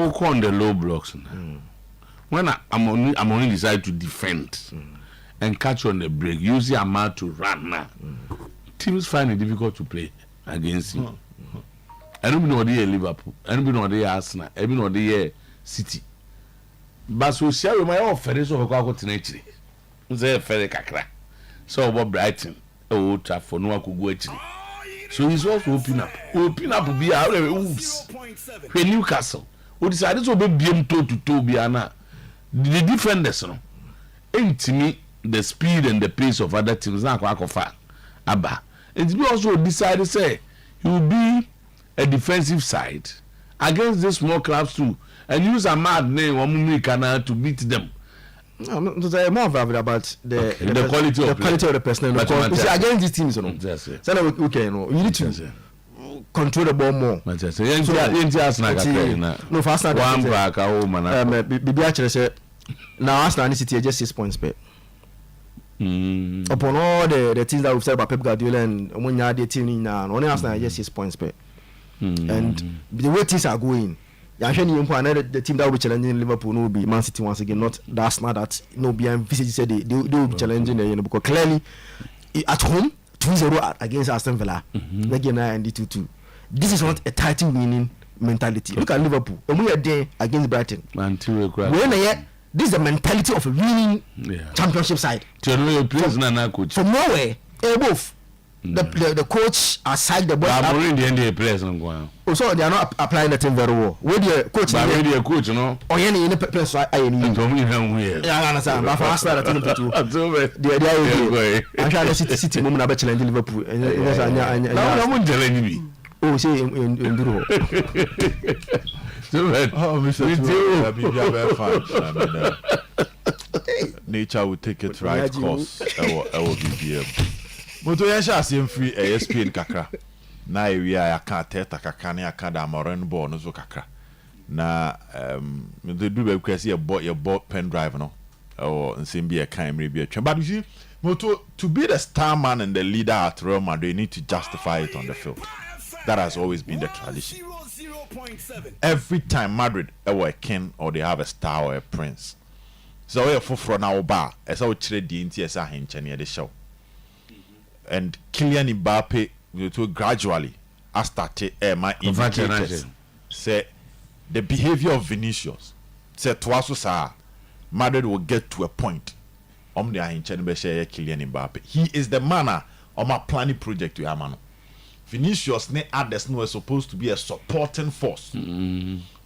will call on the low blocks. When I'm only decide to defend and catch on the break, use the amount to run now. Teams find it difficult to play against him. I don't know the Liverpool, I don't know the Arsenal, I don't know the City. But so share my own ferries of a nature. Say ferry kakra. So about Brighton, Old Trafford, no one could go actually. So he's also open up to be out of wolves. When Newcastle, who decided to be BM toe to toe Biana. The defenders, no, ain't me the speed and the pace of other teams. Now, Abba, and we also decided to say he will be a defensive side against the small clubs too, and use a mad name or Mumikana to beat them. No, more about the quality of the person. Against these teams, you know. So okay, no, you need to control the ball more. No, faster. One back, Bibi actually said, now Arsenal City just 6 points back. Upon all the things that we've said about Pep Guardiola and when you are the team now, only Arsenal just 6 points back. And the way things are going, the team that will be challenging Liverpool will be Man City once again, not the Arsenal that BM said they will be challenging them, because clearly at home 2-0 against Aston Villa, again and 2-2. This is not a title winning mentality. Look at Liverpool. And we are there against Brighton. This is the mentality of a winning championship side. From nowhere, both the coach aside the ball. So they are not applying the thing very well. Where the coach, no. Or any place I understand. But for us, that I'm trying to City moment about challenging Liverpool. Oh, say in Duro. Nature will take it right course. I will be here. But we are seeing free ESPN kakra. Na we are can't kakra ne akada moren ball no so kakra. Na they do be kwesi your bought pen drive no or nsim be a kind maybe a. But you see, to be the star man and the leader at Real Madrid, you need to justify it on the field. That has always been the tradition. Every time Madrid ever a king or they have a star or a prince. So we are for now bar as I would trade the NTS hinch near the show. And Kylian Mbappe will gradually as started my indicators say the behavior of Vinicius say twice Madrid will get to a point the Kylian Mbappe. He is the manner of my planning project to Amano. Vinicius ne others was supposed to be a supporting force.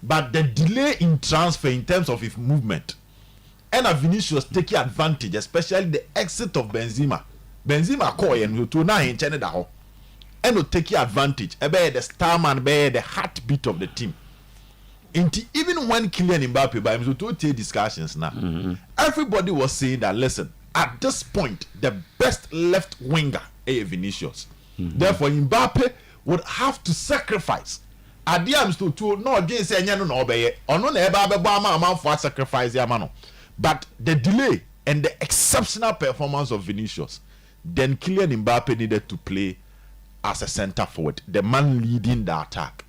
But the delay in transfer in terms of his movement and Vinicius taking advantage, especially the exit of Benzema call and to now in China and will take advantage about the star man, the heartbeat of the team. Even when Kylian Mbappe by him to take discussions now, everybody was saying that listen, at this point the best left winger is Vinicius. Therefore, Mbappe would have to sacrifice. Adiams to no against any no obey or no never for sacrifice Yamano. But the delay and the exceptional performance of Vinicius, then Kylian Mbappe needed to play as a center forward, the man leading the attack.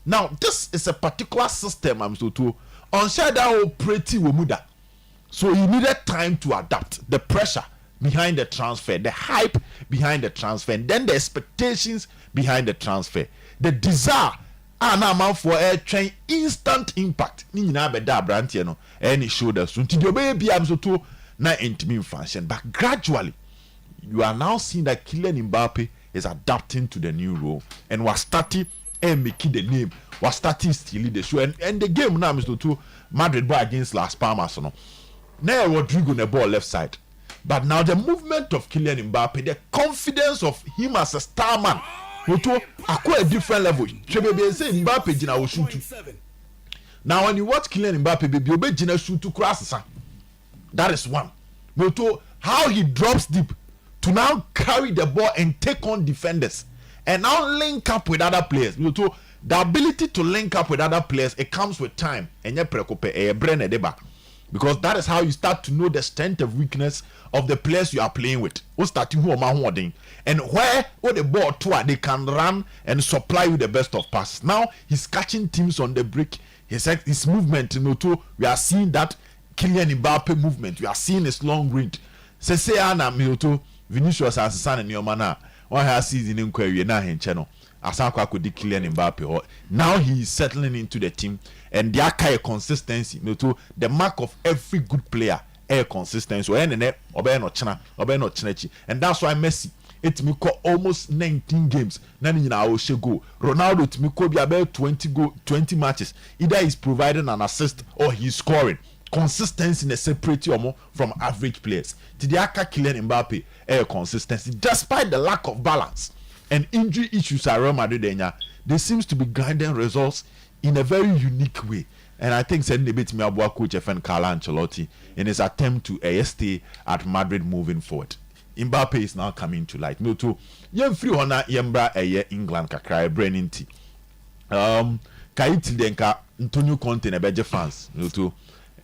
Now, this is a particular system I'm so to on shadow pretty Womuda. So he needed time to adapt the pressure behind the transfer, the hype behind the transfer, and then the expectations behind the transfer, the desire and for a train instant impact. Ni na be da brantie no any shoulders so nti be am so to na intimate function, but gradually you are now seeing that Kylian Mbappe is adapting to the new role and was starting and making the name, was starting stealing the show, and the game now Mr. to Madrid ball against Las Palmas no. Now Rodrigo on the ball left side. But now the movement of Kylian Mbappe, the confidence of him as a star man, to a different level. Mbappe jina will shoot. Now when you watch Kylian Mbappe, baby, you jina shoot to cross. That is one. To how he drops deep to now carry the ball and take on defenders and now link up with other players. To the ability to link up with other players, it comes with time. And you preocupe a brain deba. Because that is how you start to know the strength and weakness of the players you are playing with. Who starting who are and where the ball to they can run and supply you the best of passes. Now he's catching teams on the break. his movement, we are seeing that Kylian Mbappe movement. We are seeing his long range. Say ana Milto Vinicius as son and your mana. One has season inquiry na hen channel. Asakwa could Kylian Mbappe. Now he is settling into the team, and there kind of consistency. The mark of every good player, consistency. And that's why Messi. It me call almost 19 games. Nani na o go. Ronaldo to me call be about 20 matches. Either he's providing an assist or he's scoring. Consistency in a separate from average players. Tidiaka Kylian Mbappe consistency despite the lack of balance and injury issues at Real Madrid. There seems to be grinding results in a very unique way. And I think sending a bit me about coach FN Carlo Ancelotti in his attempt to stay at Madrid moving forward. Mbappe is now coming to light. Me too. Yem free honor yembra England kakra branding tea. Kaiti denka Antonio Conte na beje fans. Me too.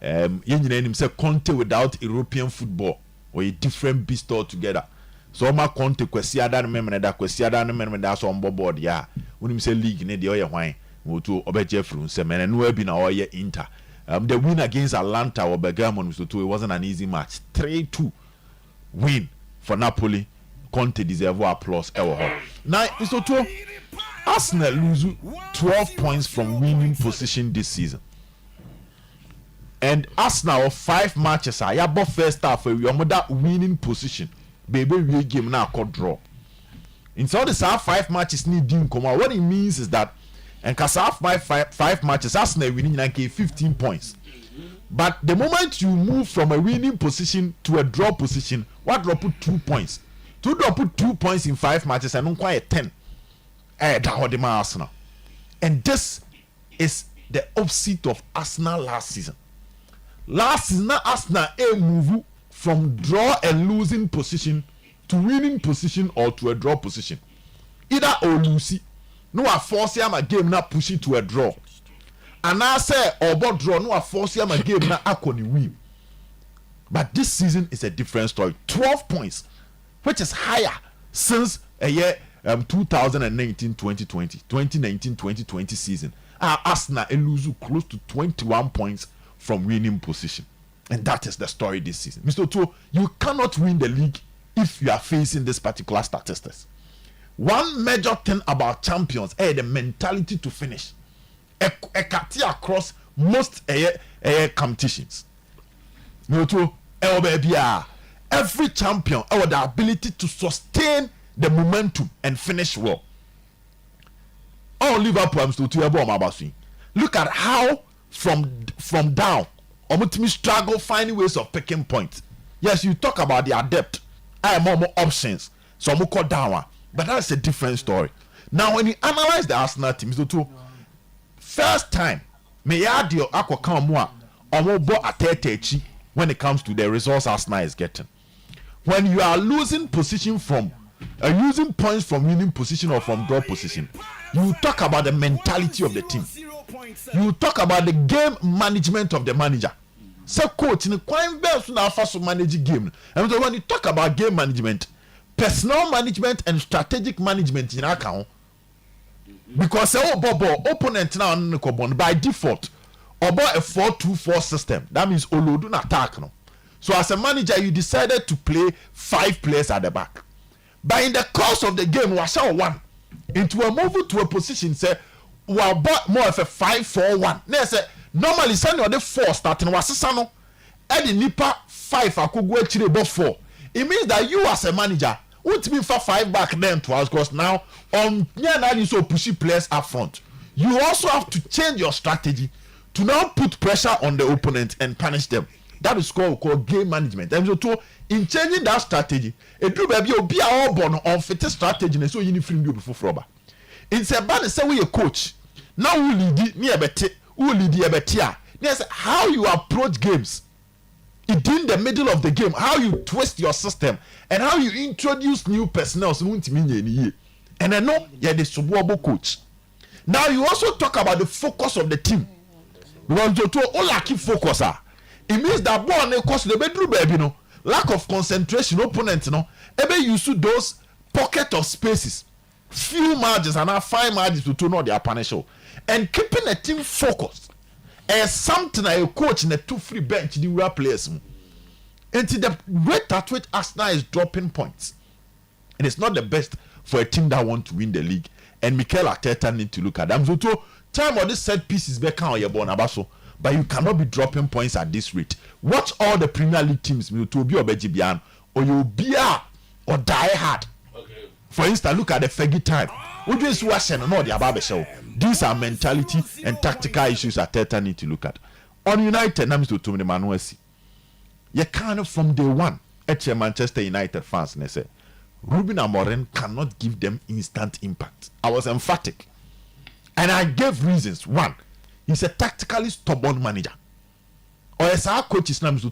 Yen say Conte without European football or a different beast altogether. So ma Conte kwesi ada memene da kwesi ada no memene da so on board ya. When him say league ne de oye hwan. Me too obeje fru say mene no bi na oye Inter. The win against Atlanta or Bergamo, it wasn't an easy match. 3-2 win for Napoli. Conte deserve applause. Now, Mr. Otuo, Arsenal lose 12 points from winning position this season. And Arsenal of 5 matches are both first half we are that winning position. Baby, we game now called draw. In so the 5 matches need didn't come out. What it means is that and cause five matches, Arsenal winning 15 points. But the moment you move from a winning position to a draw position, what drop put 2 points? To drop put 2 points in 5 matches and not quite 10. Arsenal. And this is the opposite of Arsenal last season. Last season, Arsenal move from draw and losing position to winning position or to a draw position. Either or lose. No, I force him a game now push it to a draw. And I say or draw no I force him a game now akoni win. But this season is a different story. 12 points, which is higher since a year 2019-2020, 2019-2020 season. Arsenal lose close to 21 points from winning position. And that is the story this season. Mr. Otuo, you cannot win the league if you are facing this particular statistics. One major thing about champions is the mentality to finish. Across most competitions. Every champion has the ability to sustain the momentum and finish well. All Liverpool look at how from down struggle finding ways of picking points. Yes, you talk about the adept. I have more options. So I'm call down. But that's a different story. Now, when you analyze the Arsenal team, first time, when it comes to the results Arsenal is getting. When you are losing position from, using points from winning position or from draw position, you talk about the mentality of the team. You talk about the game management of the manager. So, coach, in the quite best to manage game. And when you talk about game management, personal management and strategic management in account, because opponent now by default about a 4-2-4 system. That means Olodun attack. No? So as a manager, you decided to play 5 players at the back. But in the course of the game, we saw one into a move to a position say we more of a 5-4-1. Normally, send the 4 starting was sano. Eddie Nipa 5 akugwe about 4. It means that you as a manager won't be for 5 back then to us because now on you so pushy players up front. You also have to change your strategy to now put pressure on the opponent and punish them. That is called game management. And so in changing that strategy, it do be all born on fit strategy and so you need film before rubber. It's a bad say we a coach. Now who lead me a bit who lead a bit here. Yes, how you approach games. In the middle of the game, how you twist your system and how you introduce new personnel. And I know you're the subwabo coach. Now you also talk about the focus of the team. Because all keep focus it means that ball cause the bedroom baby no lack of concentration opponent no ebe use those pocket of spaces, few margins and now 5 margins to know their punish and keeping a team focused. something a coach in a 2-free bench the real players. And the rate at which Arsenal is dropping points, and it's not the best for a team that want to win the league. And Mikel Arteta need to look at them. So time of this set piece is back on your born abaso, but you cannot be dropping points at this rate. Watch all the Premier League teams, to be Obejibian or you be or die hard. Okay. For instance, look at the Fergie time. These are mentality and tactical issues Arteta need to look at. On United, names to the Manuesi. You kind of from day one, at your Manchester United fans, and they say Ruben Amorim cannot give them instant impact. I was emphatic, and I gave reasons. One, he's a tactically stubborn manager. Or as our coaches names to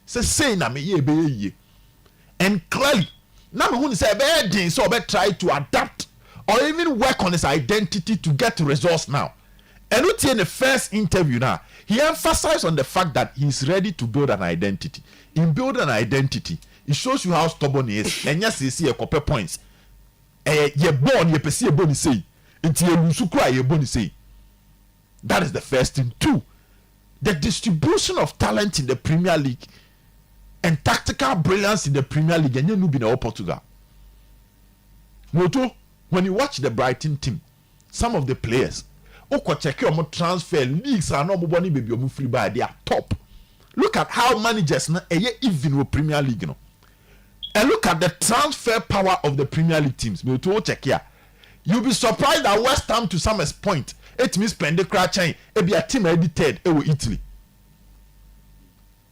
say na me ye, and clearly, now who say bad so try to adapt or even work on his identity to get results now. And in the first interview now, he emphasized on the fact that he's ready to build an identity. In building an identity, it shows you how stubborn he is. And yes, you see a couple points. You're born, you perceive a bony say. Until you lose cry, you're bony say. That is the first thing. Two, the distribution of talent in the Premier League and tactical brilliance in the Premier League. And you know, in Portugal. Moto, when you watch the Brighton team, some of the players, check your transfer leagues are not money baby free by they are top. Look at how managers now even with Premier League, you know. And look at the transfer power of the Premier League teams. Check here. You'll be surprised that West Ham to some point it means spend the crash chain. It be a team edited Italy.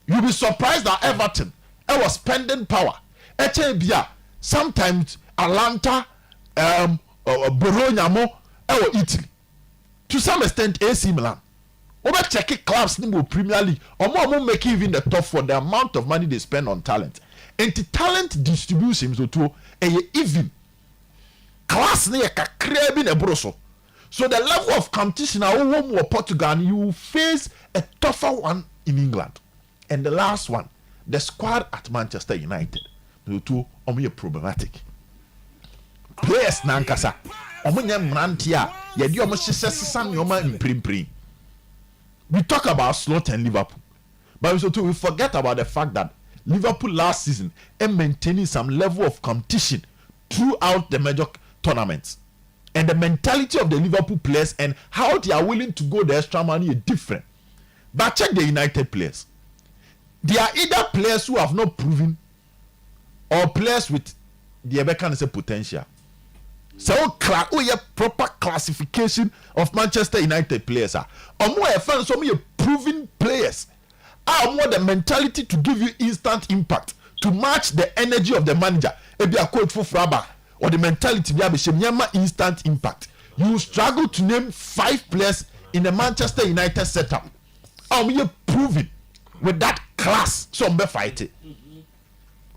You'll be surprised that Everton was spending power. Sometimes Atlanta, Bologna, Italy. To some extent, AC Milan. Over checking clubs in the Premier League, or more make even the top for the amount of money they spend on talent. And the talent distribution so to even class near Kakrabin a broso. So the level of competition now Portugal, you face a tougher one in England. And the last one, the squad at Manchester United, to problematic. Players nankasa. We talk about slot and Liverpool, but we forget about the fact that Liverpool last season and maintaining some level of competition throughout the major tournaments, and the mentality of the Liverpool players and how they are willing to go the extra money is different. But check the United players; they are either players who have not proven, or players with the potential. So proper classification of Manchester United players are more fans, so many proven players are more the mentality to give you instant impact to match the energy of the manager. If you are coach for Fraba or the mentality be instant impact, you struggle to name 5 players in the Manchester United setup. You proven with that class, so be fight it.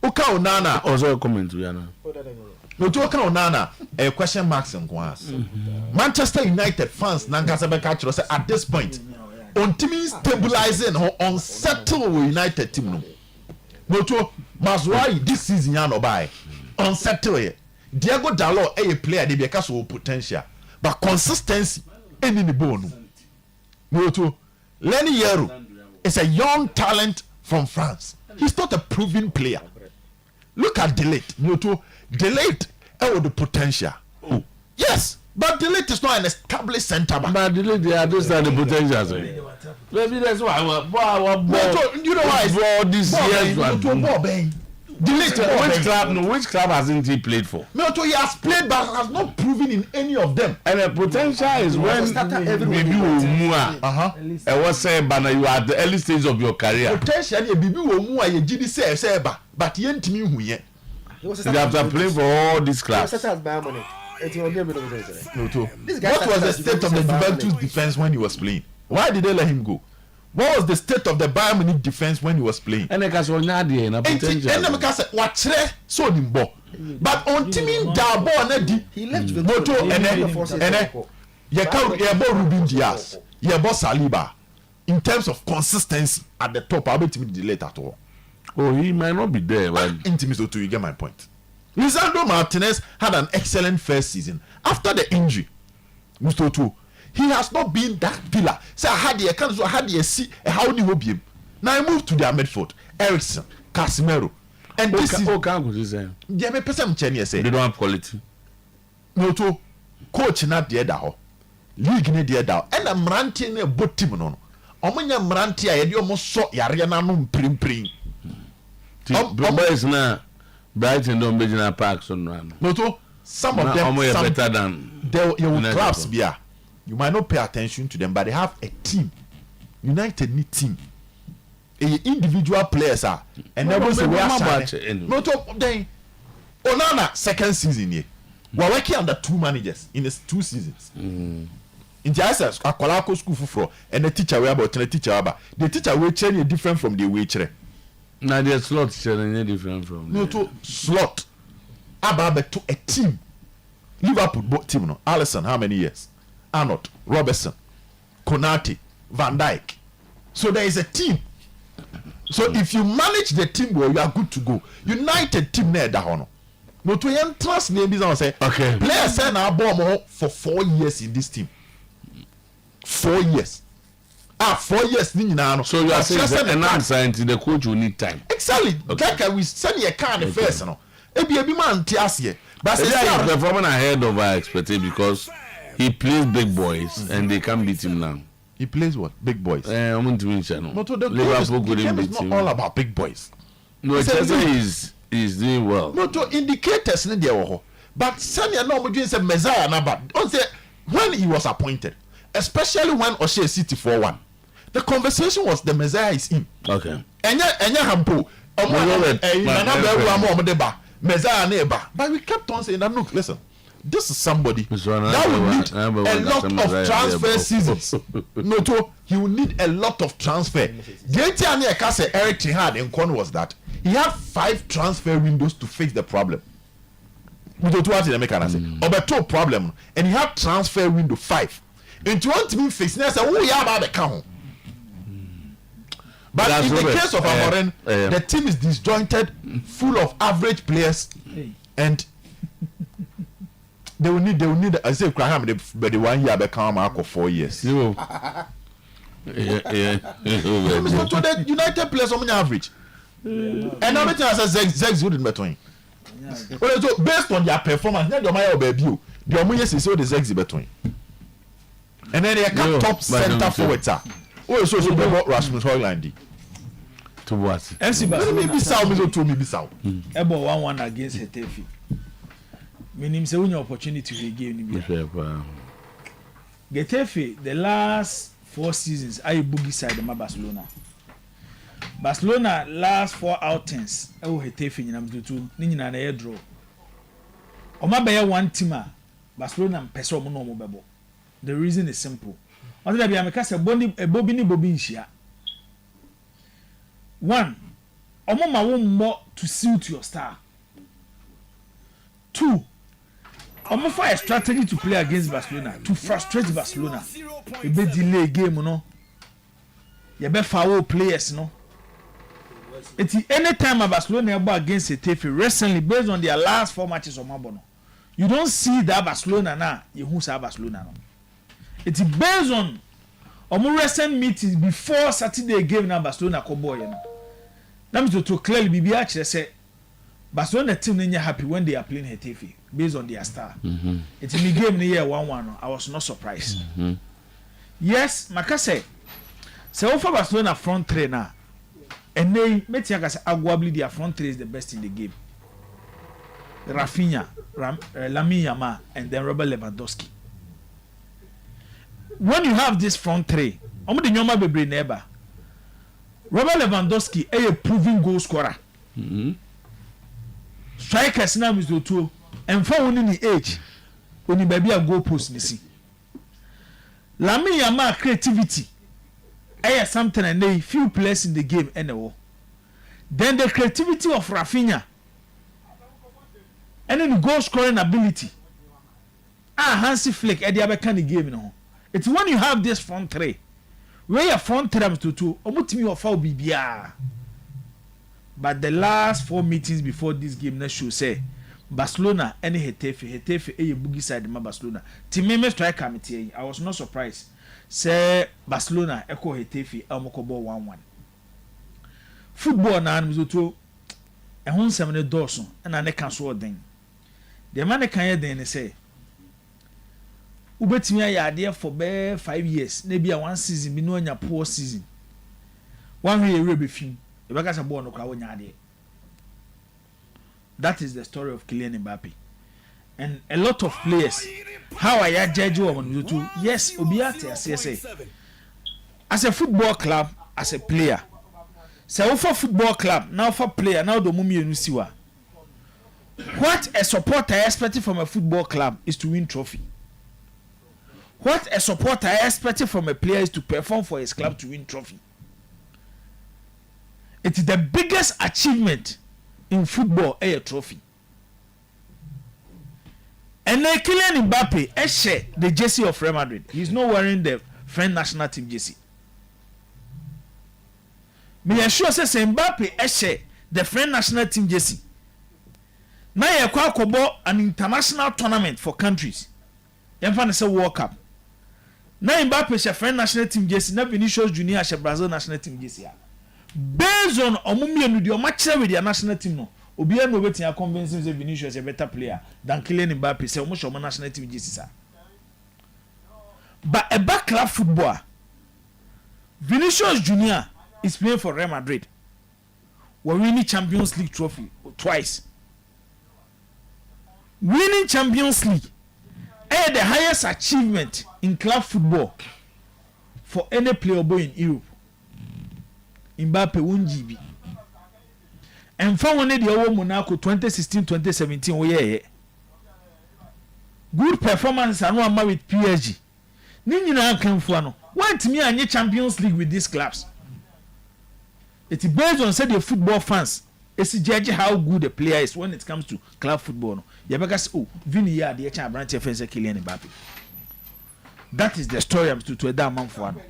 Okay, Onana also a comment to Yana. No talking on Nana, a question marks and Manchester United fans Nankasabeka say at this point on team stabilizing or unsettle United team. No to Mazwai this season no buy unsettle it. Diego Dalot a player they because of potential, but consistency any the bone. No to Lenny Yero is a young talent from France. He's not a proven player. Look at Delete. No to Delete with the potential. Oh. Yes, but Delete is not an established centre back. But Delete, they understand the potential. Maybe that's why you know why for this year. Delete which club hasn't he played for? No, he has played but has not proven in any of them. And the potential is when maybe I was saying, but you are at the early stage of your career. Potential, you say, but you ain't me who yet. After playing for all these clubs. What was the state of the Juventus defense when he was playing? Why did they let him go? What was the state of the Bayern Munich defense when he was playing? And because so but on team he left Juventus and Ruben Diaz, Saliba. In terms of consistency at the top, I'll be delayed at all. Oh, he might not be there, but intimacy to you get my point. Lisandro Martinez had an excellent first season. After the injury, Mustotu, he has not been that pillar. Say I had the see how do you be? Now I move to their midfield. Ericsson, Casemiro, and this is yeah, me person say they don't have quality. No to coach not the other league ni the other and I'm ranting a boat team no. Omunya mranti a yedi omo so yare na no mprimprim. Boys na Brighton don't be in park so no. No to some of them some better than your clubs bia. You might not pay attention to them, but they have a team. United need team. Individual players are and they will say we are no to then Onana second season here. We're working under 2 managers in the 2 seasons. In the assess akwala school for and the teacher we about the teacher about the teacher will change different from the way chere. Now the slot change different from no to slot about to a team. Liverpool team no. Alisson how many years? Arnold, Robertson, Konate, Van Dijk. So there is a team. So if you manage the team well, you are good to go. United team near that honor. No to yen trust name is say okay. Players say na bomb for 4 years in this team. 4 years. 4 years. So you are saying an answer the coach will need time. Exactly. Okay. Like we send you a car the first no. Ebi man tiasie. But he's performing ahead of our expectation because he plays big boys and they can't beat him now. He plays what? Big boys. I'm to win channel. Liverpool couldn't beat him. Not all about big boys. No, Chelsea is doing well. No, to indicators in there. But Sanya no doing say Messiah na bad. Don't say when he was appointed, especially when Oshe City 4-1. The conversation was the Messiah is him. Okay. Enya hampo. Messiah neighbor. But we kept on saying that look, listen. This is somebody that will need a lot of transfer seasons. No, to he will need a lot of transfer. The idea I say Eric Ten Hag in Con was that he had 5 transfer windows to fix the problem. We don't want to make an answer. But 2 problem, and he had transfer window 5. And you want to be fixed? I say, oh yeah, about the count. But that's in the case of Amorim, the team is disjointed, full of average players, and they will need I say Graham but the 1 year become Marco 4 years. So the United players on average. And everything I say Zex wouldn't between. Well, so based on their performance, not your my baby, the Omuye is so the Zex between. And then they come top center forward. Oh, so Rasmus Højlund. To what? Maybe Sao me to me be Sao. Ebo 1-1 against Getafe. Meaning say when your opportunity to game Getafe the last 4 seasons I boogie side ma Barcelona. Barcelona last 4 outings e wo Getafe nyinam tutu ni nyina na draw. O ma be one team a Barcelona mpese o mo no mo bebo. The reason is simple. What that be am say bobi ni bobi nhia. 1 omo ma wo more to suit your star. 2 omo for a strategy to play against Barcelona to frustrate Barcelona. E be delay game no. You be foul players no. Anytime a Barcelona go against Getafe recently based on their last 4 matches of Mabono, you don't see that Barcelona now. You who say Barcelona no. It's based on omo recent meetings before Saturday game na Barcelona ko boy no. That means to clearly be actually say Barcelona team nenya happy when they are playing Getafe based on their star. It's in the game the year 1-1. I was not surprised. Yes, Makase. So over Barcelona front 3 now. And they Metiaka say arguably their front 3 is the best in the game. Rafinha, Lamine Yamal, and then Robert Lewandowski. When you have this front 3, omo de nyoma bebre neighbor. Robert Lewandowski is a proven goal scorer. Strikers now is Otuo and for only the age when you baby a goal post missing. Lamine Yamal creativity is something and they few players in the game anyway. Then the creativity of Rafinha and then the goal scoring ability. Hansi Flick at the other kind of game no. It's when you have this front 3 where your front 3 to 2 omutimi of foul BBR. But the last 4 meetings before this game na show say Barcelona any Hetafe a boogie side ma Barcelona. Timeme striker me I was not surprised. Say Barcelona echo Hetafe amokobo 1-1. Football na Otuo ehun semene dorso na ne kan so den. The man kan ye den say ubetimi ayade for be 5 years na bia one season bi no anya poor season. One way we be film. E baka say ball no kwa wonya ade. That is the story of Kylian Mbappe. And a lot of players, how I judge you on YouTube. Yes, Obiate, as a football club, as a player. So for football club, now for player, now the mummy and siwa. What a supporter expected from a football club is to win trophy. What a supporter expected from a player is to perform for his club to win trophy. It is the biggest achievement in football, a trophy. And then Kylian Mbappe share the jersey of Real Madrid. He's not wearing the French national team jersey. Me assure say Mbappe share the French national team jersey. Now you kwa an international tournament for countries. Yemfa say World Cup. Now Mbappe share French national team jersey. Now Vinicius Junior share Brazil national team jersey. Based on omumie the match with their national team no obi no wetin convince say Vinicius is a better player than Kylian Mbappe say omo show national team jersey. But a back club footballer Vinicius Junior is playing for Real Madrid. We're winning Champions League trophy twice. Winning Champions League is the highest achievement in club football for any player in Europe. Mbappe 1 GB. And for one the over Monaco 2016-2017 oh yeah. Good performance and one with PSG. Ni nyina kan fo no. Want me anye Champions League with these clubs. It is based on say the football fans. It's judge how good the player is when it comes to club football. No. You better say oh Vini ya the branch offense Kylian Mbappe. That is the story I'm to that man for no.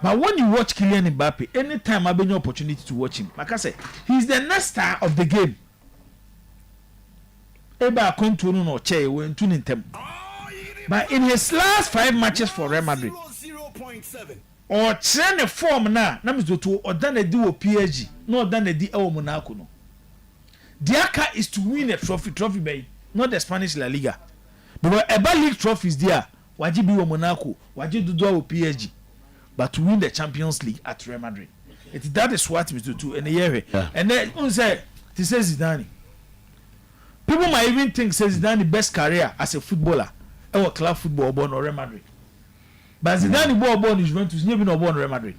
But when you watch Kylian Mbappe, anytime I have an opportunity to watch him, like I say, he's the next star of the game. Eba kontono no che when tuning them. But in his last 5 matches for Real Madrid, or train a form na mizo to or done a do PSG, no done a do Monaco no. Diaka is to win a trophy by not the Spanish La Liga. But Eba League trophies there, wajibi o Monaco, wajibi do PSG. But to win the Champions League at Real Madrid. That is what we do in the year. Yeah. And then who say this is Zidane. People might even think says Zidane the best career as a footballer or club football born or Real Madrid. But Zidane born is Juventus, never been born Real Madrid.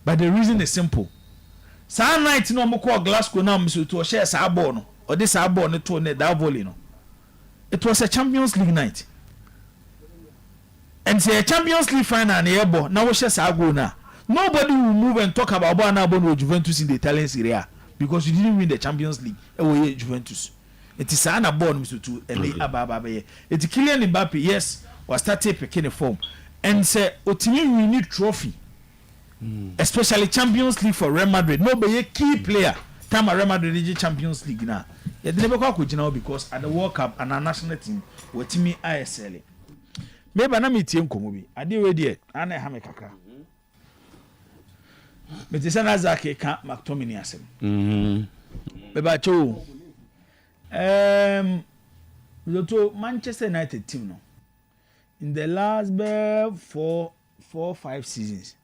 But the reason is simple. Saa night no mo call Glasgow now Mr. to share saa ball no or this saa ball no to that volley no. It was a Champions League night. And say a Champions League final and airborne. Now we shall go now. Nobody will move and talk about Bonabo Juventus in the Italian Serie A because you didn't win the Champions League. Away Juventus. It is an born Mr. Two and they Ababaye. It's Kylian Mbappe, yes, was started picking a form. And say Otimi we need trophy. Especially Champions League for Real Madrid. Nobody a key player. Time Real Madrid Champions League now. You never call now because at the World Cup and our national team were Timmy ISL. Maybe na meeting nkomo bi ade we de ana ha me kakra me te sana zake ka McTominay asem me ba cho to Manchester United team no in the last 4-5 seasons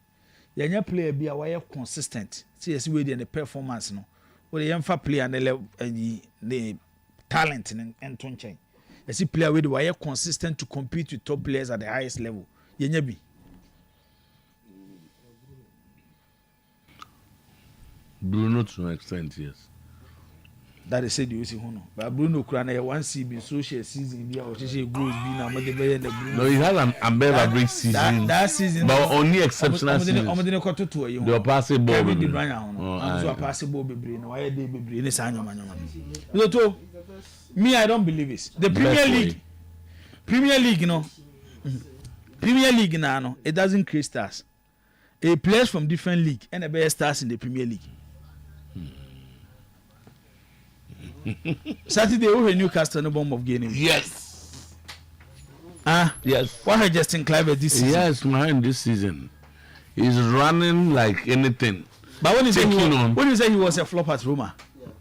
yanya player bi a why consistent see yes we the performance no we yamfa player na the talent and ton chain. You see player with why consistent to compete with top players at the highest level. Yenyebi. Bruno to an extent, yes. That is said you see Hono. But Bruno Krana one CB social season there or she goes be now the Bruno. No, he has an above season. That season. But only exceptional season. The passable ball. The passable baby. Why they baby in the Sanyo man. Me, I don't believe it. The Premier League, you know. Premier League now, no, it doesn't create stars. It players from different league and the best stars in the Premier League. Saturday we Newcastle no bomb of game. Yes. Yes. What had Justin Clive this season? Yes, man, this season. He's running like anything. But when you say he was a flop at Roma?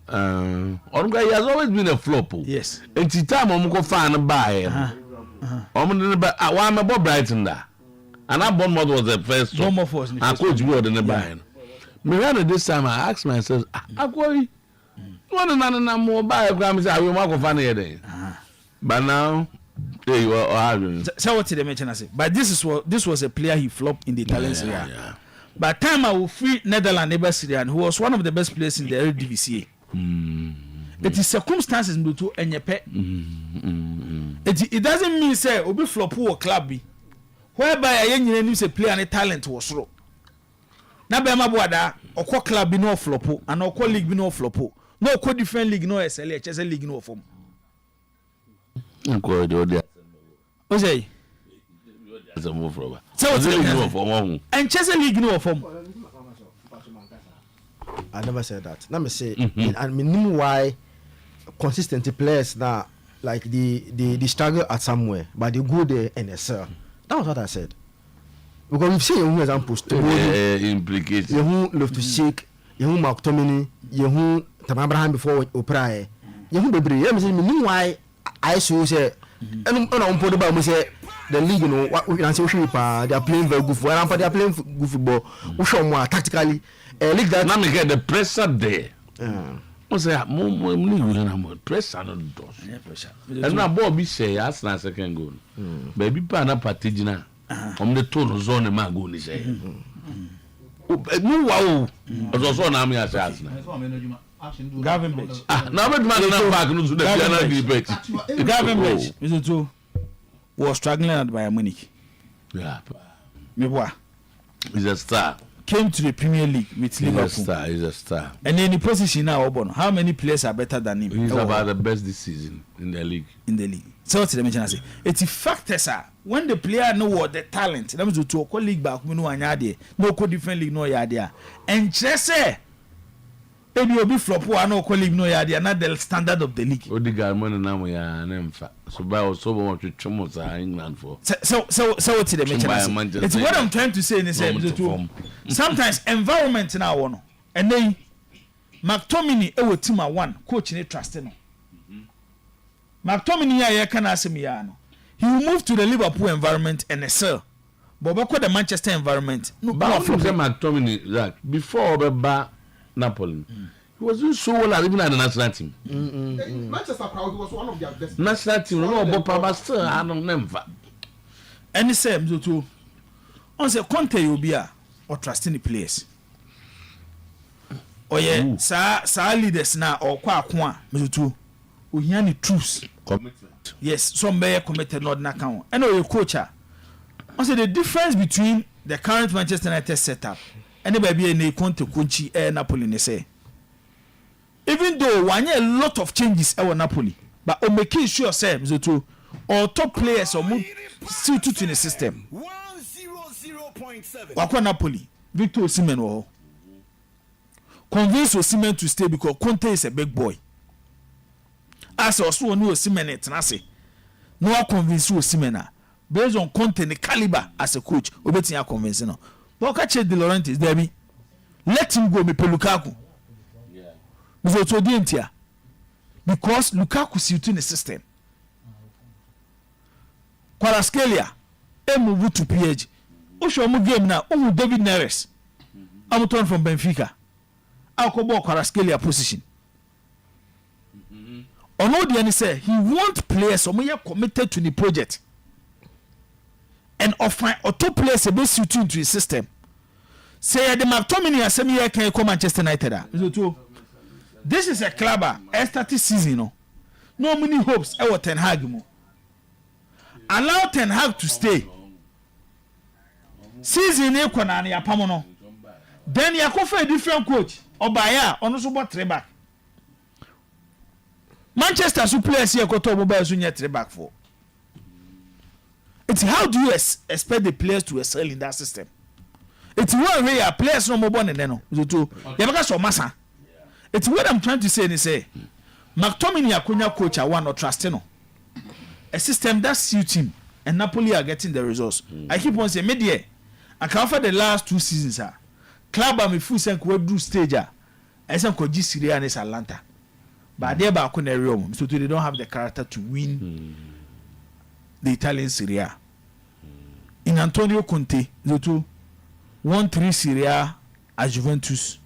He has always been a flop. Yes. It's the time I'm going to find buy. I'm going to buy. Why am I Brighton there? And I Bournemouth was the first. Bournemouth was. I coach you in the buy. Me when this time I asked myself, I go. One and more buy. I will walk off any. But now. So what did they mention? I say, but this was a player he flopped in the Italian Serie A. Yeah. By time I will free Netherlands neighbor Syrian, who was one of the best players in the Eredivisie. It is circumstances to and your pet. It doesn't mean say obi flop or club be. Whereby a young man say player and talent was low. Na be ma boada or club be no flop and or league be no flop. No different league no SL HSL league no form. What's say? As a move over. So what's the and Chelsea League no form. I never said that. Let me say, I mean, why consistent players now like they struggle at somewhere, but they go there and excel. That was what I said. Because we've seen your examples. Implications. You who love to shake. You who McTominay. You who Tam Abraham before O'Brien. You who Bebre. Let me say, meanwhile, I should say. And on put about say the league, you know, what we can say they are playing very good football. They are playing good football. We show more tactically. League that now me get the pressure there. What's that? More pressure no does. And now Bob be say as na second goal. Baby pa na party na. The tone zone ma go ni say. No wow. Also na me as na. Gavin Beach. Now but man na back no to the piano Beach. Gavin Beach. Mr. Two was struggling at Bayern Munich. Yeah. Me boy. He's a star. Came to the Premier League with Liverpool. He's a star. And in the position now, how many players are better than him? He's about the best this season in the league. So what's the mention I say? It's a factor, sir. When the player know what the talent, that means to a league back, we know anyade, no different league, no idea. And just say, maybe you'll be flop or no league, no idea, not the standard of the league. What the guy money now we are name for. So by also want to chumos are England for. So what's the mention I say? It's what I'm trying to say in the sometimes environment now one, and then McTominay ewo team a one coach ni trust no. McTominay ya can ask me ya no. He will move to the Liverpool environment and excel. But what the Manchester environment? No, but from McTominay that before the Napoli, he was doing so well even at the national team. Manchester crowd was one of their best. National team, no, but still I don't remember. And the same too. On the Conte you be or trusting the players. Oh yeah, sa leaders na or kwa too. We hear the truths. Commitment. Yes, some be committed not na kan. And your coach. I say the difference between the current Manchester United setup and the baby and Conte Conchi Napoli ne say. Even though one year a lot of changes at Napoli, but on making sure say too or top players or still in the system. 100.7. Wakwa Napoli, Victor Osimhen wo. Convince Osimhen to stay because Conte is a big boy. As also no Osimhen etnase. No convince Osimhen based on Conte the caliber as a coach. Obetia convince no. But catch De Laurentiis there be. Let him go me pe Lukaku. Yeah. Because Lukaku is in the system. Kvaratskhelia move to PSG. Osho mu game now. David Neres. I'm turn from Benfica. I'll go back Kvaratskhelia position. Onodiani say he want players who are committed to the project and offer or top players a bit suited into his system. Say the McTominay asemi can come Manchester United. This is a club started season no many hopes e Ten Hag mo. Allow Ten Hag to stay. Season e kwa na yapam no. Then you go for a different coach. Obaya ono so bot three back. Manchester so players here go to Obaya so net three back for. It's how do you expect the players to excel in that system? It's one way players no more born no. So to you because so massa. It's what I'm trying to say. They say McTominay akonya coach a one or trust no. A system that suits him, and Napoli are getting the results. I keep on saying, media, I can offer the last 2 seasons, club am full senk we do stage, and some could Syria and Atlanta. But they are going to so they don't have the character to win the Italian Serie A. In Antonio Conte, 1-3 Serie A at Juventus,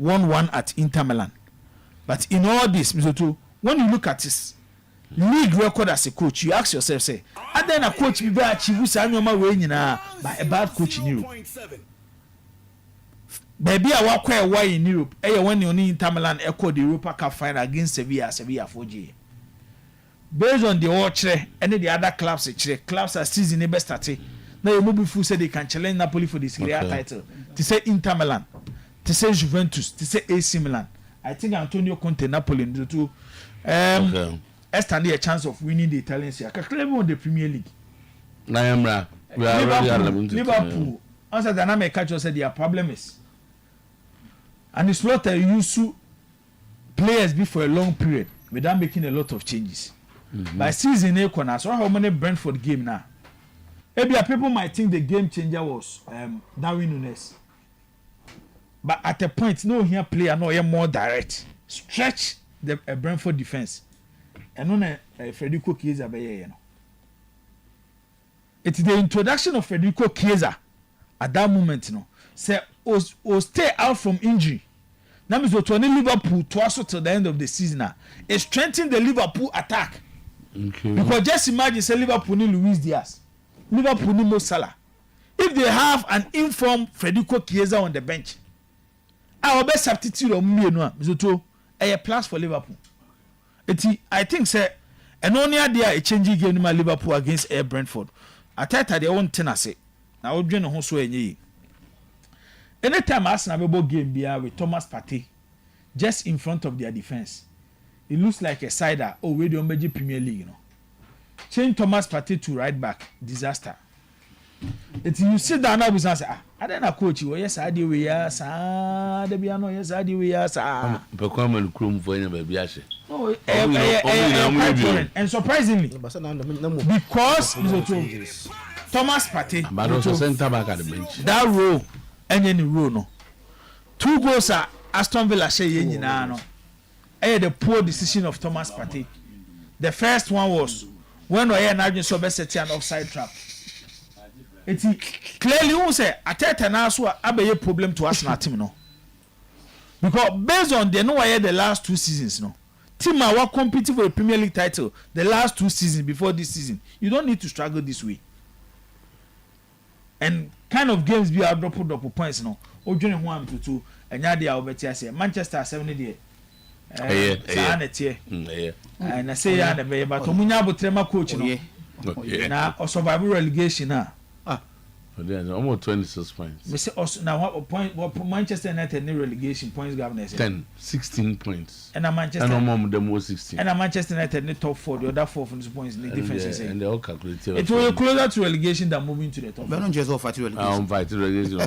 1-1 at Inter Milan. But in all this, when you look at his league record as a coach, you ask yourself, say, and then a coach be bad, she was on my way by a bad coach in Europe. Baby, I walk away in Europe. When you only Inter Milan echo the Europa Cup final against Sevilla 4G. Based on the watcher and the other clubs are season best starting. Now you move full say they can challenge Napoli for the Serie A title. To say Inter Milan, to say Juventus, to say AC Milan. I think Antonio Conte Napoli in the two stand a chance of winning the Italian Serie A. Clearly on the Premier League. Liverpool. Answer the name catch said their problem is, and it's not a used to players be for a long period without making a lot of changes. By season A corner, so how many Brentford game now? Maybe people might think the game changer was Darwin Núñez. But at a point, no here player no here more direct. Stretch the Brentford defense. And on Federico Chiesa be you know. It's the introduction of Federico Chiesa at that moment, you know. Say was stay out from injury. Now means to Liverpool twice till the end of the season. It strengthened the Liverpool attack. Okay. Because just imagine say Liverpool need Luis Diaz. Liverpool need Mo Salah. If they have an informed Federico Chiesa on the bench, our best substitute of me no to a plus for Liverpool. I think say and only there a changing game in Liverpool against Brentford. I thought they won't ten say. Now we join on so any. Anytime Arsenal have a game be with Thomas Partey just in front of their defense, it looks like a sider. Oh, we don't major Premier League, you know. Change Thomas Partey to right back, disaster. You sit down now and say, I don't know coach you. Yes, I do. We are sir. The piano. Yes, I do. We are sir. Performance crew for any baby. Oh, and surprisingly, because Thomas Partey, but also center back at the bench. That row, any row no. 2 goals are Aston Villa share no. The poor decision of Thomas Partey. The first one was when Oyerepa set an offside trap. It's clearly who say Ateta now so a problem to Arsenal team no. Because based on the the last 2 seasons no. Team are competing for a Premier League title the last 2 seasons before this season. You don't need to struggle this way. And kind of games be double points no. Ojoine 1-2 and ya dia obeti say Manchester 70 there. And I say ya na be but omunya botrema coach no. Na o survival relegation na. Almost 26 points. We say now what Manchester United need relegation points governors 16 points. And Manchester and the most 16. And Manchester United need top 4, the other 4 from this points need difference. And they all calculated. It will be closer to relegation than moving to the top. But not just offer relegation. Fight relegation.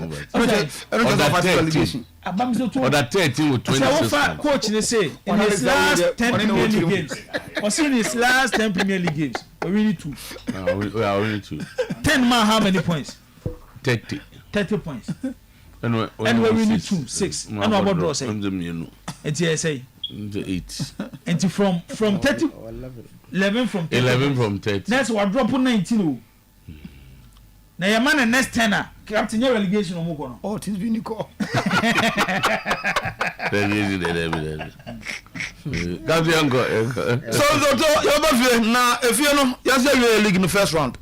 Or that 13 with 26 points. Coach they say in his last 10 Premier League games. Or in his last 10 Premier League games, we winning 2. We are winning 2. 10 man how many points? 30 points. And we winning 2, 6. And what about draw say? It's say 8. And from 30 11 from 30. 11 from 30. That's what drop 19. Now your man next 10er captain your relegation on Mokono. Oh, it is been call. So now if you know yesterday league in the first round.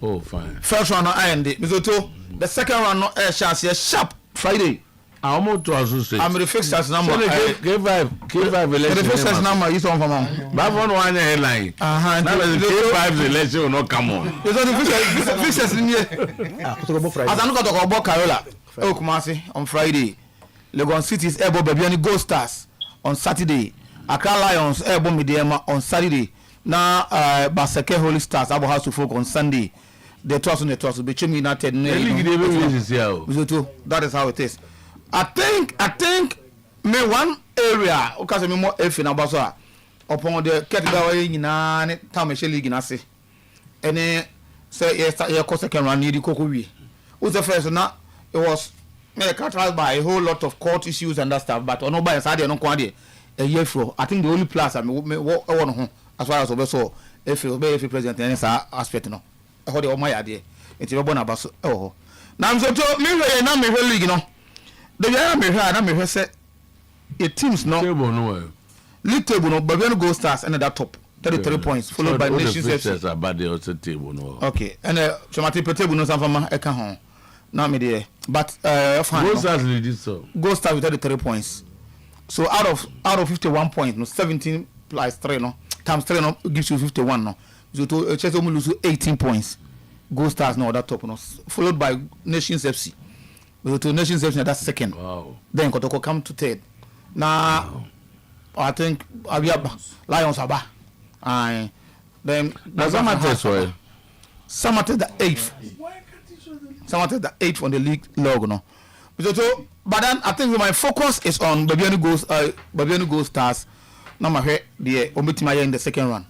Oh, fine. First round I ended. Mizoto, the second round no chance sharp Friday. I almost to say. I'm the fixtures number. K5 election. The fixtures number is on from. But one headline. Now the K5 election will not come on. It's on the fixtures in here. As I look at the Carola, Kumasi on Friday. Legon City's Ebo Babiani Gold Stars on Saturday. Accra Lions Ebo Mediema on Saturday. Now Baseke Holy Stars Abo House to Folk on Sunday. The toss on the toss will be Chim United. That is how it is. I think me one area because me more if in Abasoa upon the category in a town league in Ase. And say yes, your second run near the Kokowi. Who's the first now? It was characterized by a whole lot of court issues and that stuff, but on nobody side no quantity a year for. I think the only plus I want as far as also if president and aspect no. I heard all my idea. It's your bon about oh. Now I'm so to me now me league no. The year me heard na me say it teams no league table no but when go stars and that top 33 points followed by Nations FC. About the other table no. Okay, and Sometymer table no something e can hon. Now me there, but Go stars lead so. Go stars with 33 points. So out of 51 points, no 17 plus 3 no times 3 no gives you 51 no. So to Chelsea only lose 18 points. Go stars no that top no followed by Nations FC. So to Nations FC that's second. Wow. Then Kotoko come to third. Now I think Lions aba. Then Sometymer the 8th. Sometymer the 8th on the league log no. But then I think my focus is on Babiani Gold Stars. Now my head the Ometimaya in the second round.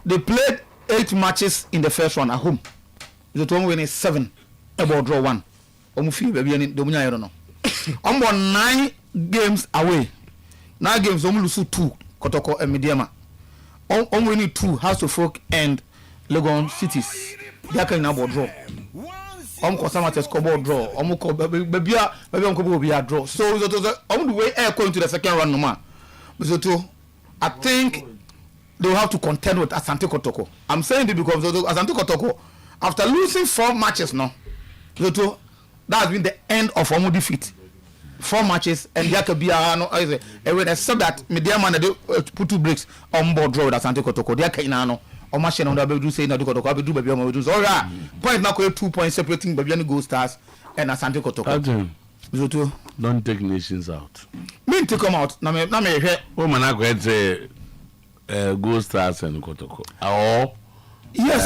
They played 8 matches in the first round at home. The one winning 7, about draw 1. Omufi Babiani Dominia I don't know. I'm 9 games away. 9 games lose 2 Kotoko and Mediama. I'm winning 2 House of Folk and Legon cities. They are kind of draw. Sometymer scoreboard draw. Baby draw. So I'm the way air going to the second round no man. So I think they will have to contend with Asante Kotoko. I'm saying this because Asante Kotoko, after losing 4 matches now, that has been the end of Omo defeat. 4 matches and Yakabia except that Mediama put 2 breaks on board draw with Asante Kotoko. They are Kainano. Or machine on the Bedu saying that Kotoko do baby on the all point now 2 points separating Babiani Gold Stars and Asante Kotoko. Don't take Nations out. Mean to come out. Now me here. Woman I go say Gold Stars and Kotoko. Oh yes,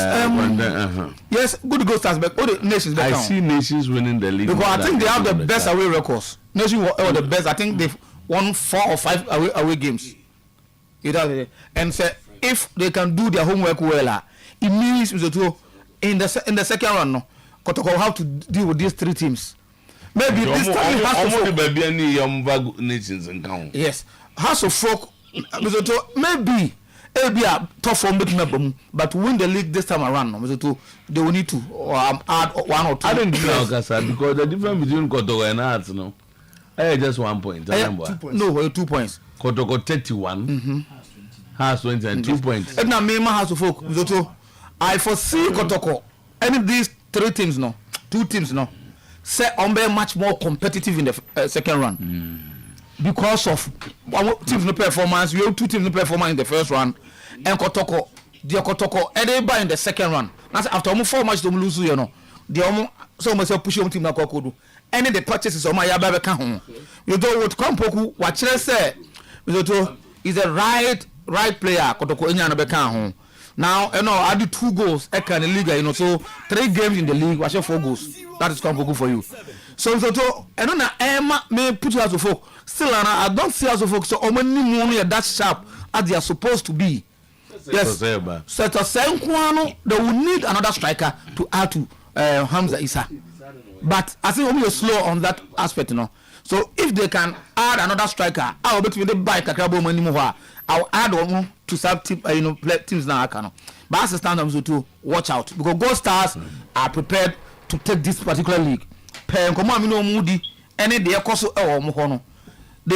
yes, good Gold Stars but all the Nations back. I see Nations winning the league. Because I think they have the best away records. Nations were the best. I think they've won 4 or 5 away games. And say if they can do their homework well, it means in the second round, no, Kotoko will have to deal with these 3 teams. Maybe this time has Nations and count. Yes, House of Folk, maybe a tough for making up, but win the league this time around. They will need to add 1 or 2. I didn't know because the difference between Kotoko and Hearts, no, just 1 point. 2 points. No, 2 points. Kotoko 31. Has 20 and 2 points. And now Mema House of Folk. I foresee Kotoko. Any of these 3 teams no, 2 teams no, say Ombe much more competitive in the second round. Because of teams no performance, we have 2 teams no performance in the first round, and Kotoko, they buy in the second round. That's after almost 4 matches to lose, you know. They almost so much push team na Kokodu. Any the purchases on my Yababe can home. You don't what Kampoku, what I say, is the right player Kotoko Inyana Bekan home. Now, I do 2 goals in the league, so 3 games in the league, watch 4 goals. That is Kampoku for you. So Emma may put you as a folk. Still, I don't see as a folk, so many money that sharp as they are supposed to be. Yes, so to say, they will need another striker to add to Hamza Issa. But I think we're slow on that aspect, So if they can add another striker, I'll bet you they buy Kakrabo money more. I'll add one to sub teams now. But as a standard, to watch out because Gold Stars are prepared to take this particular league. They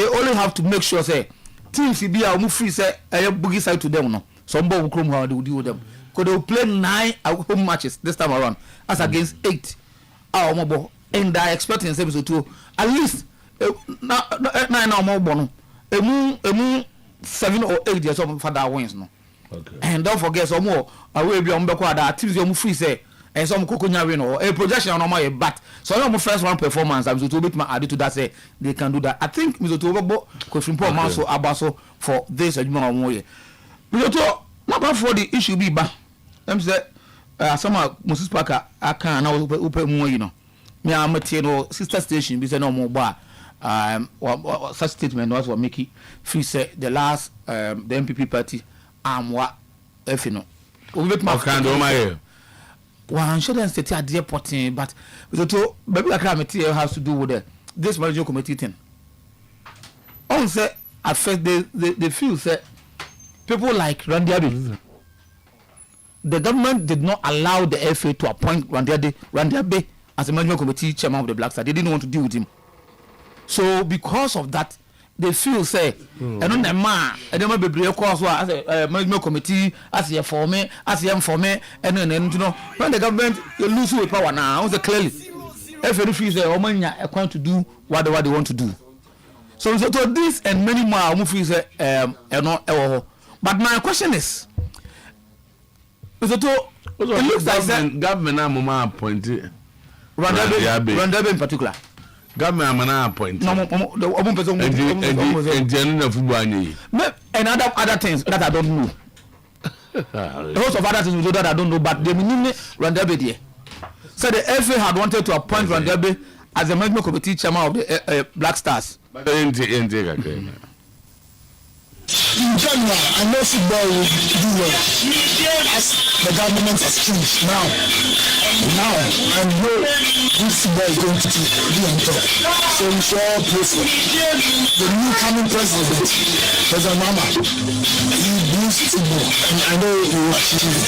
only have to make sure say teams be a free say a boogie side to them. Some ball will how they will deal with them. Because they will play 9 home matches this time around as against 8. And I expect in service to at least 9 or more. 7 or 8 years of father wins no. Okay. And don't forget some more. I will be on the quad. Teams you free say and some coconya win or a projection on my but so your first round performance. I'm so bit my added to that say they can do that. I think Mr. Tobo question Paul Manso Abaso for this and more. Mr. Not for the issue be back. Them say some Moses Parker I can now open more, Me I'm sister station be say no more bar. such statement was what make it feel say the last the MPP party what if you know well, I'm sure that's the idea potting, but maybe I can't has to do with this management committee thing. Also, at first they feel that people like Randiabe, the government did not allow the FA to appoint Randiabe as a management committee chairman of the Black Stars. They didn't want to deal with him. So because of that, they feel say, and on the man, and then maybe as a management committee, as a for me, and then you know when the government lose with power now, clearly, if any fees are going to do what they want to do. So this and many more movies but my question is, it looks like that government appointed Randabe in particular. Government appointed. And other things that I don't know. Lots of other things that I don't know, but the meaning Randabe there. So the FA had wanted to appoint Randabe as the management committee chairman of the Black Stars. In general, I know football will do well as the government has changed now. I know this football is going to be on top. So we should all pray for the new coming president, President Mama. He believes football, and I know he will achieve it.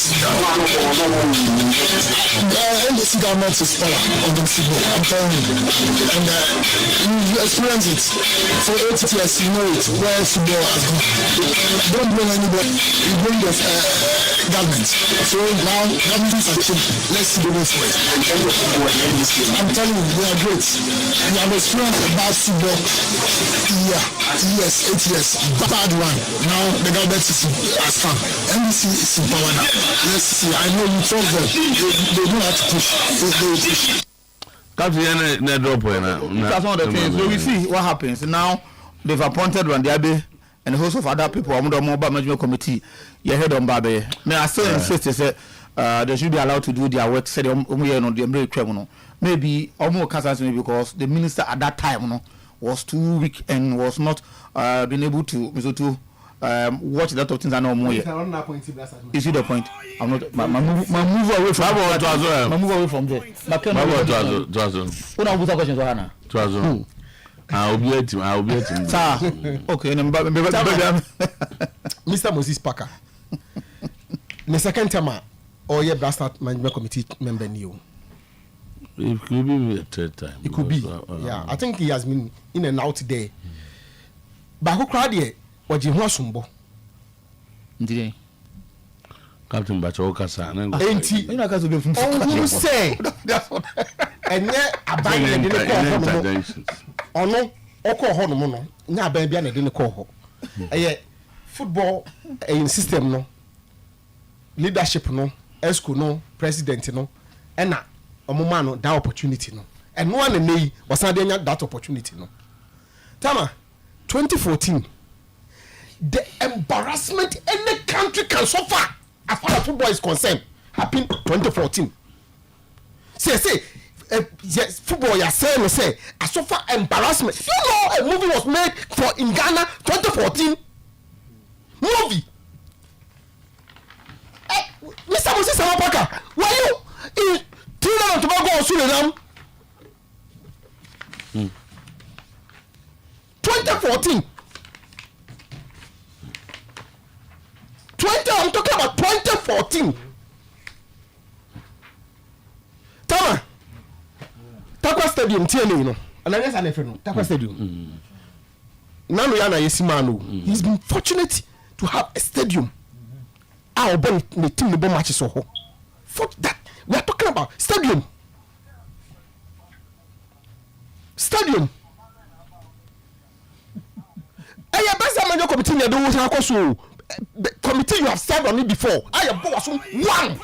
NDC government is power on the football, I'm telling you. And you experience it. For 8 years, you know it, where football has gone. Don't blame anybody. You blame the government. So now government has changed. Let's see the way for it. I'm telling you, they are great. We have experienced a bad football years, 8 years, bad one. Now the government has come. NBC is in power now. Let's see. I know you trust them. They don't have to push. They will push. That's one of the things. So we see what happens now. They've appointed Randiabe and a host of other people on the mobile management committee. You heard on Mbappe. I still insist that they should be allowed to do their work. Said the criminal. Maybe almost cancer because the minister at that time was too weak and was not being able to watch that of things and no more. You see the point? I'm not my move away from my move away from there. What questions I'll be at him. Okay, Mr. Moses Parker. The second time, Oyerepa Blaster Management Committee member new. It could be a third time. It could be. Yeah, I think he has been in and out there. But who cried here? What you want sumbo? Indeed. Captain Bachoka, ain't he? You know, who say? And yet, I buy the or no, or call Honomono. Now, baby, I didn't call her. Yet, football a system, no leadership, no esco, no president, no, and now, a moment, that opportunity, no, and one and me was not that opportunity, no. Tama, 2014, the embarrassment any country can suffer as far as football is concerned happened 2014. Say. Yes, football, you say, I suffer embarrassment. You know, a movie was made in Ghana 2014. Movie. Mr. Moses Parker, were you in Trinidad and Tobago or Suriname? 2014. I'm talking about 2014. Tama. Takwa Stadium, TNA, you know. And I guess I never know. Takwa Stadium. Nano Yana Yesimano. He's been fortunate to have a stadium. Our ball, the team, the ball matches so. For that, we are talking about stadium. Stadium. I have best manager committee. You don't want to so. Committee you have served on it before. I have boss one.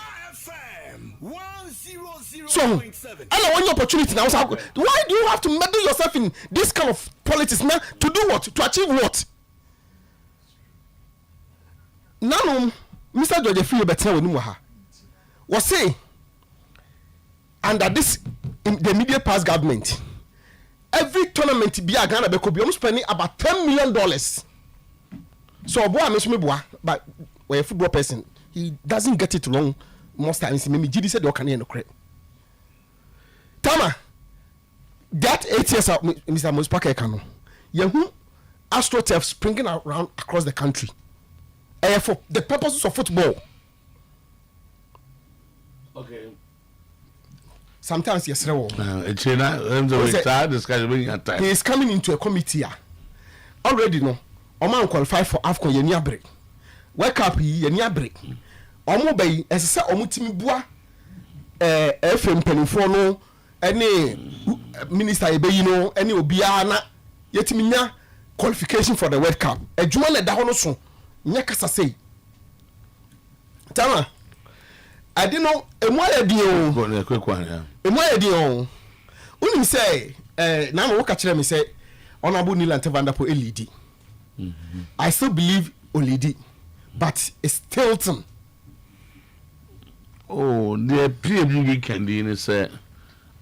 So, I don't want your opportunity now. Why do you have to meddle yourself in this kind of politics now? To do what? To achieve what? Now, Mr. George Free better when you was say under this in the immediate past government, every tournament be a Ghana be could be almost spending about $10 million. So boy, I'm me boy, but when a football person, he doesn't get it wrong most times. Maybe GD said, "Okay, no credit." Tama, that 8 years of Mr. Muspaka Kano, Yahu AstroTurf springing around across the country, for the purposes of football. Okay. Sometimes yes, he is coming into a committee already. No, Oman qualify for AFCON yenia break. World Cup yenia break. Omo bay as say omo timi bua FM penifo no any minister ebeyi no any obia na yetimi nya qualification for the World Cup. Ejuma na da ho no so nya kasa sei. Tama I didn't know a quick one. Unim say, now I catch them say, Honorable Nilan Tevandapo LED. I still believe LED, but it's Tilton. Oh, the PMU can say,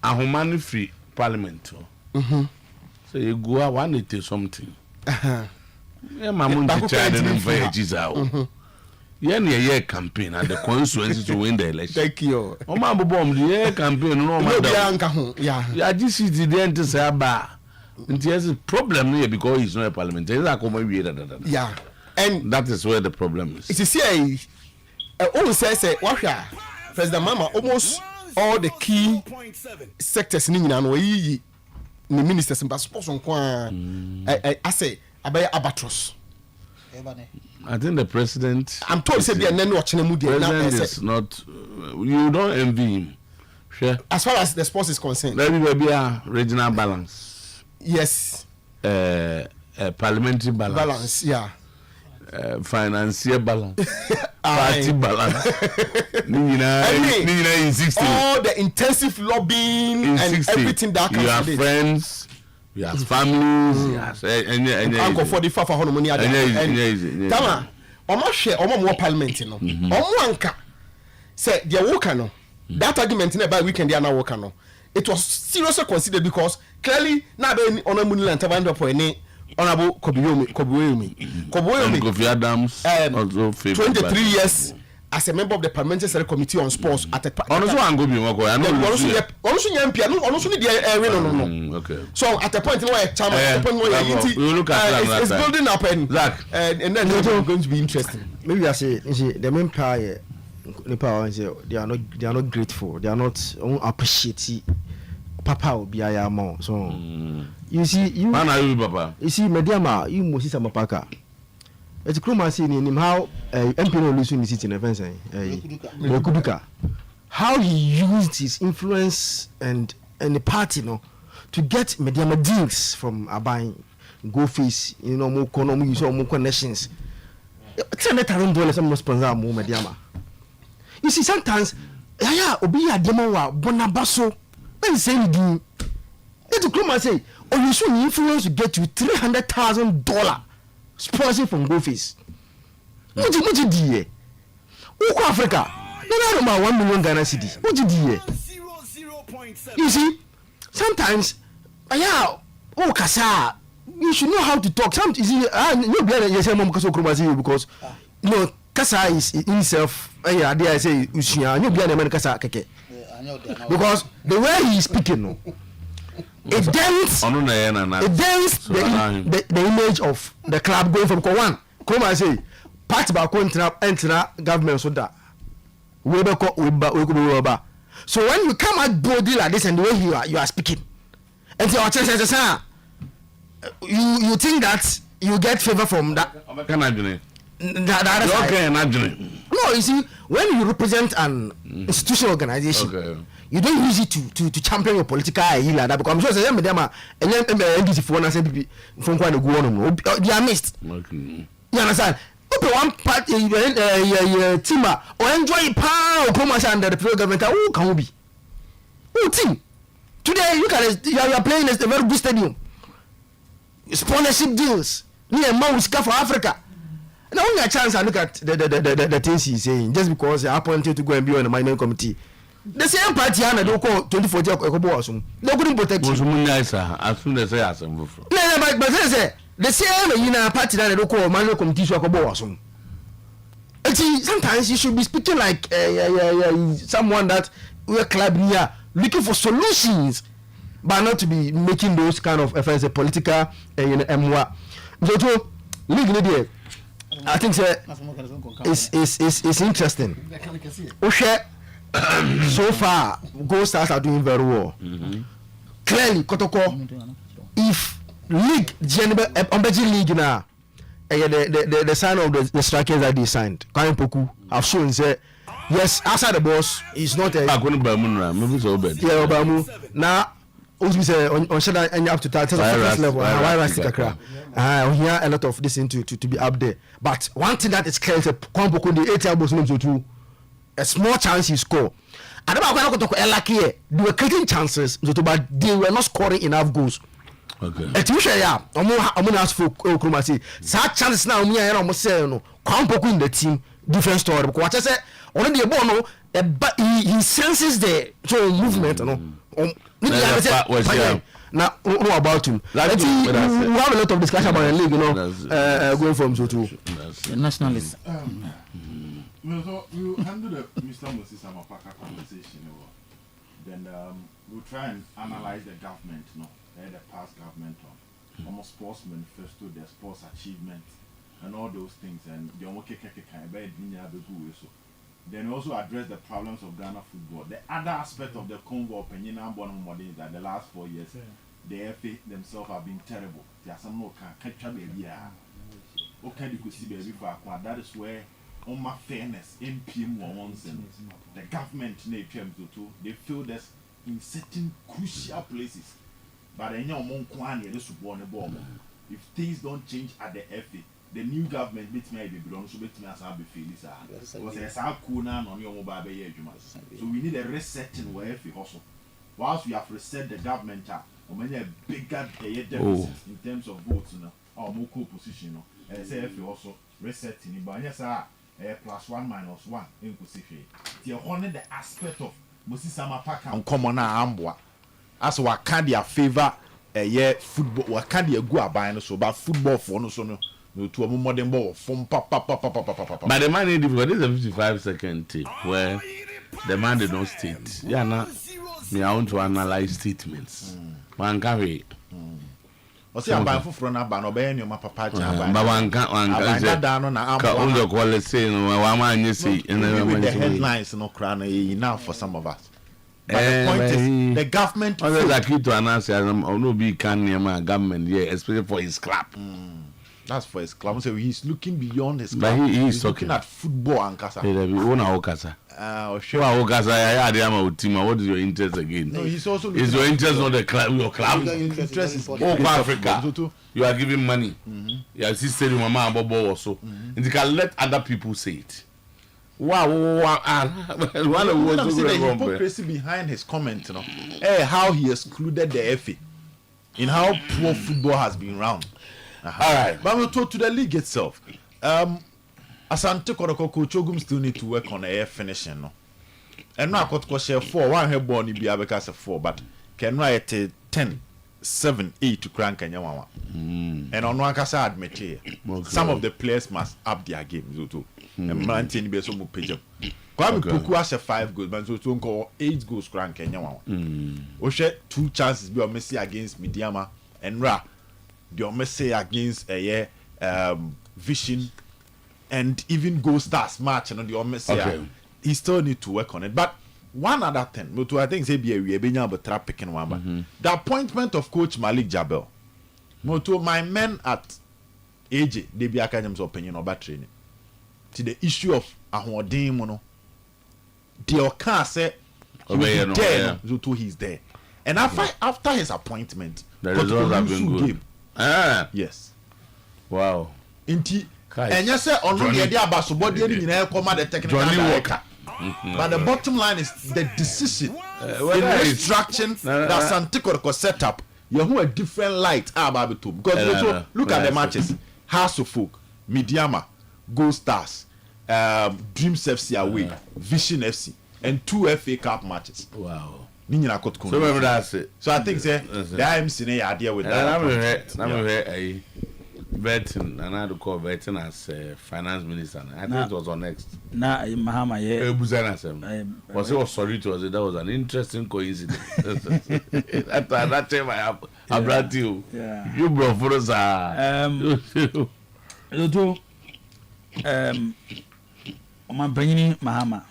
a human free parliament. So you go out one it is something. Yeah, my mom tried and veggies out. Yeah, campaign at the constituency to win the election. Thank you. Oh, my bomb, the campaign, no matter. Yeah, this is the end to say about. There's a problem here because he's not a parliamentarian. Yeah, and that is where the problem is. It is here. Always says, Washa, President Mama, almost all the key sectors in the ministers and passports on I say, about Albatross. I think the president. I'm told to say the president is not. You don't envy him. Sure. As far as the sports is concerned, there will be a regional balance. Yes. Parliamentary balance. Yeah. Financial balance. Party balance. in 60. All the intensive lobbying and 60. Everything that comes with it. You have friends. You have families. Yes. Uncle 45 for money. Tama. Omo share omo more parliament no. Omo anka. Say their worker no. That argument in by weekend they are now worker no. It was seriously considered because clearly now be honorable Nilan Tevandapo any honorable Kobiyomi. Kofi Adams also 23 years as a member of the parliamentary select committee on sports at the also Angobi Moko. I know also Yampia also need the okay. So at the point where it's building up and then it's going to be interesting. Maybe I say the main power they are not grateful, they are not appreciative. Papa will be a more so you see you Papa. You see Mediama you must see some paka. It's Kruma saying in how MP no lose in the city in Kuduka. How he used his influence and the party to get Mediama deals from Abain, Go Face, more economy, use more connections. $10,000 some sponsor more Mediama. You see sometimes obi ademawa bonabaso when say do it Kruma say you should influence to get you $300,000 sponsorship from Go Face. What you do? Who Africa? No matter 1 million Ghana cedis. What you do? You see, sometimes, Kasa, you should know how to talk. Sometimes, because Kasa is in itself. I say, Kasa keke. Because the way he is speaking, it dents the image of the club going from K1. Come and say, part about enter government so that so when you come out boldly like this and the way you are speaking, and your chest you think that you get favor from that. No, you see, when you represent an institutional organization, you don't use it to champion your political idea like that, because I'm sure some of them are NDC for one and people from quite a good one. They are missed. You understand? Open one part, Tima, or enjoy power commerce under the federal government. Who can be? Who team? Today you are playing at a very good stadium. Sponsorship deals. Near Mouska for Africa. Now only a chance I look at the things he's saying, just because they are appointed to go and be on the minority committee. The same party and they call 2040 Ekobosum. They couldn't protect you. As soon as I ask them. No, but say the same party that they call Manuel Committee Ekobosum. Sometimes you should be speaking like someone that we're club here looking for solutions, but not to be making those kind of efforts a political so league I think it's interesting. So far Gold Stars are doing very well. Clearly Kotoko, if league league now the sign of the strikers that they signed, Kylian Poku have shown say yes, outside the boss is not a now also say on shada and up to that level we hear a lot of this to be up there, but one thing that is clear is Kylian Poku the 8 boss name to a small chance he score. And about they were creating chances but they were not scoring enough goals. Okay. I'm ask for Okromasi. Such chances now me and almost say no. Kylian Poku in the team different story. Because what I say already a bono, but he senses the movement. Now know about him. We have a lot of discussion about the league, going from to nationalists. So you handle the Mr. Moses Amapaka conversation, then we'll try and analyze the government, the past government on almost sports manifesto, their sports achievements, and all those things, and the then also address the problems of Ghana football. The other aspect of the Congo opinion is that the last 4 years, the FA themselves have been terrible. There are some more baby. Okay, you could see baby for that is where on my fairness, NPM ones and the government they feel that in certain crucial places. But if things don't change at the FA, the new government beats me belongs to me as I be feeling. So we need a resetting where FA also. Whilst we have reset the government, many a bigger deficit in terms of votes or more co-position. And say FA also resetting, but yes, +1 - 1 in position. The aspect of Moses Amapaka on common Ambwa. As what can their favor football, what can they go about so about football for no to a modern ball from papa. But the man difficult. This is a 55-second tape where the man did not state. Yeah, now me I want to analyze statements. Man carry. What's your ban for front of ban obeying your papa? But one can't down on our quality saying, "One man you see," and then the headlines no crown enough for some of us. But the point is, the government. Like you to announce, I'm no be can near my government, especially for his club. That's for his club. So he's looking beyond his club. But he's looking at football and Kasa. Sure. What is your interest again? No, he's also. Is your interest not the club? Your club? Interest is Africa. You are giving money. You are assisting Mama Bobo also. And you can let other people say it. Wow. The hypocrisy behind his comment, how he excluded the FA in how poor football has been round. All right, but we'll talk to the league itself. Asante Kodoko Coach Ogum still need to work on air finishing, no. And now Kotoko share 4, one head born in Biabeka 4, but can write 10, 7, 8 to crank and Yamawa. And on one case, I admit here, some of the players must up their game, too. And maintain be so page up. Kwame Poku has 5 goals, but so call 8 goals crank and Yamawa. Oshe 2 chances be Messi against Midiama and Ra. The Messi against a Vision and even Gold Stars match and the Messi. He still need to work on it. But one other thing, I think we are picking one. The appointment of Coach Malik Jabel. My men at AJ, they be Akanyam's opinion about training. To the issue of Ahwadin, the Oka said he's there. And after his appointment, the results have been good. Yes. Wow. And you say on the idea about somebody in the technical director. But the bottom line is the decision, the instruction that Santico set up. You have a different light about it too. Because look at the matches: House of Folk, Midiama, Gold Stars, Dreams FC away, Vision FC. and 2 FA Cup matches. Wow. Ni nyina kotko. So remember that's it. So I think say the IMC ne idea with that. I'm here betting and I had to call betting as finance minister. I think it was on next. Na Mahama yeah. Was it was sorry to us. That was an interesting coincidence. At that time I brought you. Yeah. You brought for us. Loto Omampanyini Mahama.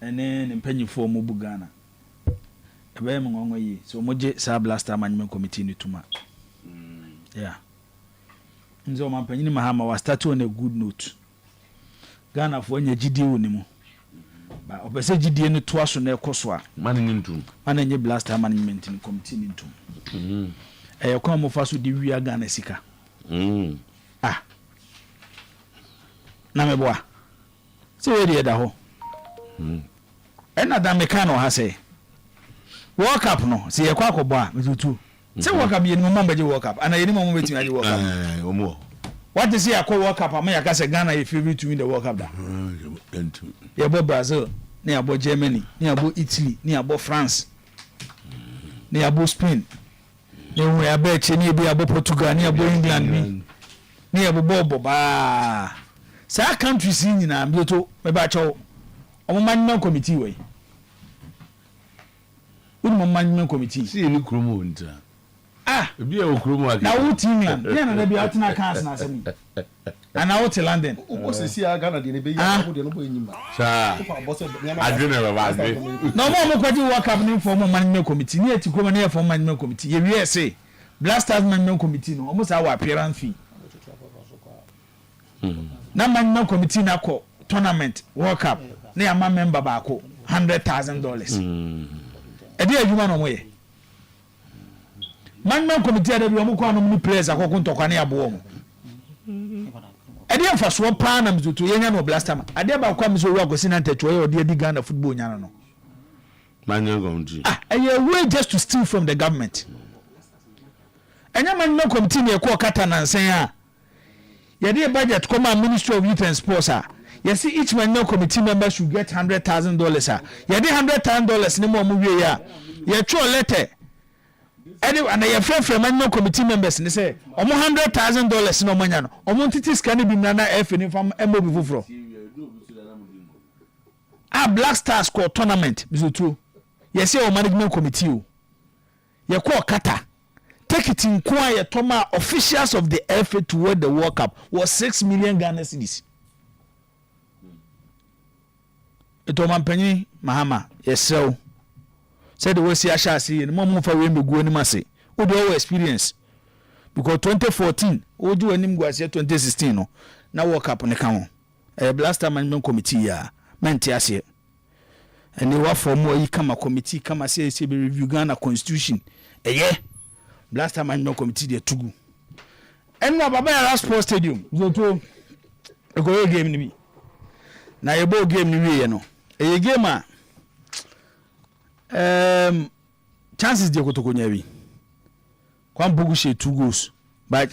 Ene ne mpanyifo mu Bugana. Ebe me ngongo yi. So moje sa blaster management committee ni tuma. Yeah. Nzo Omampanyini Mahama was start on a good note. Ghana for nya gidi woni mu. Ba obese gidi ni to aso na ekoso a. Management tum. Manage blaster management ni committee ni tum. Kwa mo fa so di wi Ghana sika. Ah. Na me boa. Se we dey da ho. Ena da me kan no ha say. World Cup no, se ye kwa akọbọ a metutu. Se World Cup ye ni mo mbaje World Cup. Ana ye ni mo betu aje World Cup. Omo. What is here akọ World Cup? Am ya ka say Ghana ye favorite to win the World Cup da. Ye bo Brazil, ni abo Germany, ni abo Italy, ni abo France. Ni abo Spain. Ni we abo che ni bi abo Portugal, ni abo England ni abo bobo ba. Sa countries nyina mbeto me ba chawo. Omo management committee we. Omo management committee. See any kromo nta. Ah, be a kromo again. na wo England. Yeah na be out na cans na asemi. And now to London. o se si Ghana de ne be ya ko de no bo enyima. Sa. Adwene ba adwe. No mo kwaji World Cup ni for management committee. Ni eti ko na for management committee. Ye wi say Blasters management committee no. Omo sa wa appearance fee. Na management committee na ko tournament World Cup. Na ya member ba ko $100,000. Edi adwuma no mo ye. Management committee ade bi omo ko anom ni players akoko ntokwa na yabo omo. Edi enfa so pa na mzutu yenya no blaster ma. Ade ba kwa mzo wa gosi na nteto ye odi edi Ghana football nyana no. Management committee. Ah, a way just to steal from the government. Enya management committee ne ko kata na nsen a. Ye dey budget come on Ministry of Youth and Sports a. You see each management committee member should get $100,000 a. Ye dey $100,000 ne mo wie ya. Ye tro letter. Anyway, and ye frɛ management committee members ne say omo $100,000 no manya no. Omo ntiti scan bi na F ni fam emo bi foforo. Ah, Black Stars call tournament bizutu. Ye say o management committee o. Ye call kata. Take it in quiet toma officials of the FA toward the World Cup was 6 million Ghana cedis. Eto Omampanyini Mahama yesel said we see ashasi no mo fa we megu ani mase o do experience because 2014 o ju anim guase 2016 no na World Cup ne kan ho Blaster management committee ya menti ase ene wa form yi kama committee kama say be review Ghana constitution Blaster management committee de tugu enwa baba ya sports stadium zoto e go game ni bi na ye bo game ni wie no game a chances de kotokonya bi kwa mbugu she 2 goals but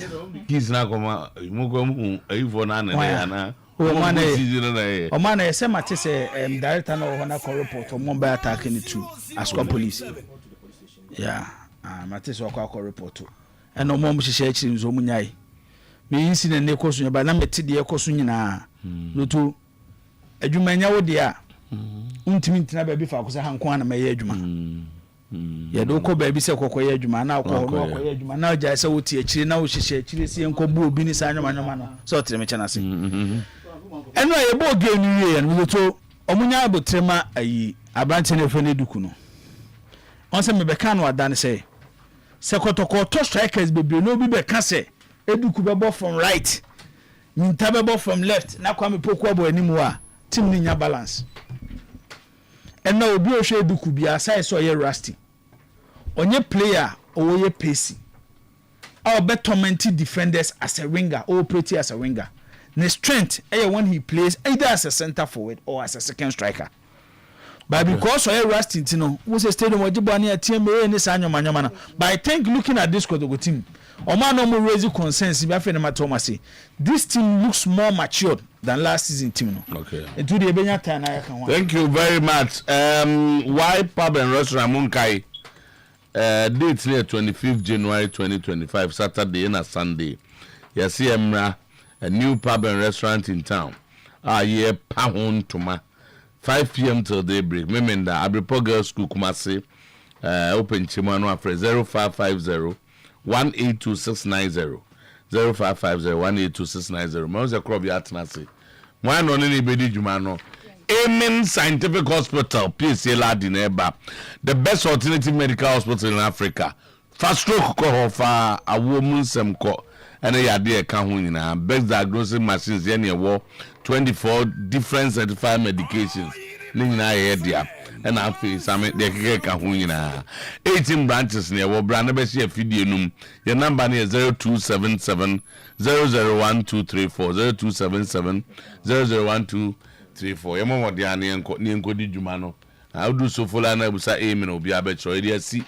kids na koma mugo mu ayifo na na na o man e se mate se director na ho na call report o mo ba attack ni too aswa police yeah mate se akwa call report and o mo hihye akiri nzo mu nyai me incident ne koso nya ba na mete de ekoso nyina no to adwuma nya wo de a untimi ntina ba bi fa ko se hanko na meye adwuma ye do ko ba bi se kokoye adwuma na ko kokoye adwuma na ja se wo tie akiri na wo hihye akiri se enko bu obi ni sa nyoma no so tere me chana se eno ye bo ge ni wie no to omunya abotrema ayi abante ne fe ne duku no on se me be kan wa dan se kotoko to strikers bebre no bi be ka se eduku be bo from right nyinta be bo from left na kwa me poku abo animu a team ni nya balance eno obi o hwe eduku bia sai so ye rusty onye player o ye pacey our bet tormented defenders as a winger or operate as a winger. The strength when he plays either as a center forward or as a second striker. But because I rusty, was a stadium where Jibani a team any sanyo manamana. But I think looking at this Kotogo team, Oman no more raising concerns. If I say this team looks more matured than last season team. No? Okay. Into the Ebenya time I can. Thank you very much. Why pub and restaurant Munkai? Date near 25th January 2025, Saturday and a Sunday. Yes, Emra, a new pub and restaurant in town. Yeah, Pahon Toma. 5 p.m. till daybreak. Memenda Abripo Girls School Kumasi. Open Chimano after 0550 182 0550 182 Mauza Krobi Atnasi. One on anybody Jumano. Amen Scientific Hospital, PCA Ladineba, the best alternative medical hospital in Africa. Fast stroke for a woman some co and a idea kahuna. Best diagnosing machines any war 24 different certified medications. Nina idea and I feel some de kahuna 18 branches near what brand best feed your number near 0277 001234 0277 001234 Yamo Diani and Ninkodi Jumano. I'll do so full and I will say amen or be a better idea. See,